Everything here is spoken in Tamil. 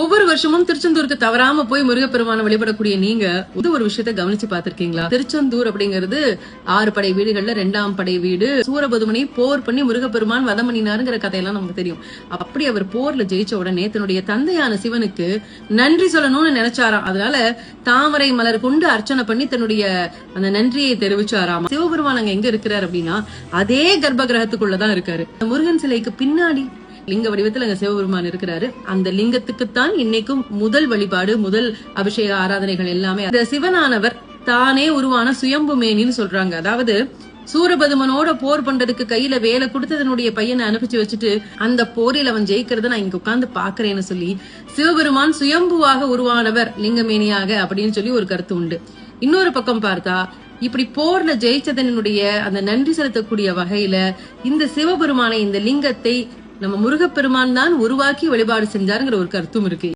ஒவ்வொரு வருஷமும் திருச்செந்தூருக்கு தவறாம போய் முருகப்பெருமான வழிபடக்கூடிய நீங்க ஒரு விஷயத்த கவனிச்சு பாத்திருக்கீங்களா? திருச்செந்தூர் அப்படிங்கிறது 6 படை வீடுகள்ல 2ஆம் படை வீடு. சூரபதுமனை போர் பண்ணி முருகப்பெருமான் வதம் பண்ணினாருங்கிற கதையெல்லாம் நமக்கு தெரியும். அப்படி அவர் போர்ல ஜெயிச்ச உடனே தன்னுடைய தந்தையான சிவனுக்கு நன்றி சொல்லணும்னு நினைச்சாராம். அதனால தாமரை மலர் கொண்டு அர்ச்சனை பண்ணி தன்னுடைய அந்த நன்றியை தெரிவிச்சாராம். சிவபெருமான் அங்க எங்க இருக்கிறார் அப்படின்னா அதே கர்ப்ப கிரகத்துக்குள்ளதான் இருக்காரு. முருகன் சிலைக்கு பின்னாடி லிங்க வடிவத்தில் அங்க சிவபெருமான் இருக்கிறாரு. அந்த லிங்கத்துக்குத்தான் இன்னைக்கும் முதல் வழிபாடு, முதல் அபிஷேக ஆராதனைகள் எல்லாமே. அந்த சிவனானவர் தானே உருவான சுயம்பு மேனின்னு சொல்றாங்க. அதாவது சூரபதுமனோட போர் பண்றதுக்கு கையில வேலை கொடுத்து தன்னுடைய பையனை அனுப்பிச்சு வச்சுட்டு அந்த போரில் அவன் ஜெயிக்கிறத நான் இங்க உட்கார்ந்து பாக்குறேன்னு சொல்லி சிவபெருமான் சுயம்புவாக உருவானவர் லிங்கமேனியாக அப்படின்னு சொல்லி ஒரு கருத்து உண்டு. இன்னொரு பக்கம் பார்த்தா இப்படி போர்ல ஜெயிச்சதனுடைய அந்த நன்றி செலுத்தக்கூடிய வகையில இந்த சிவபெருமானை, இந்த லிங்கத்தை நம்ம முருகப்பெருமான் தான் உருவாக்கி வழிபாடு செஞ்சாருங்கிற ஒரு கருத்தும் இருக்கு.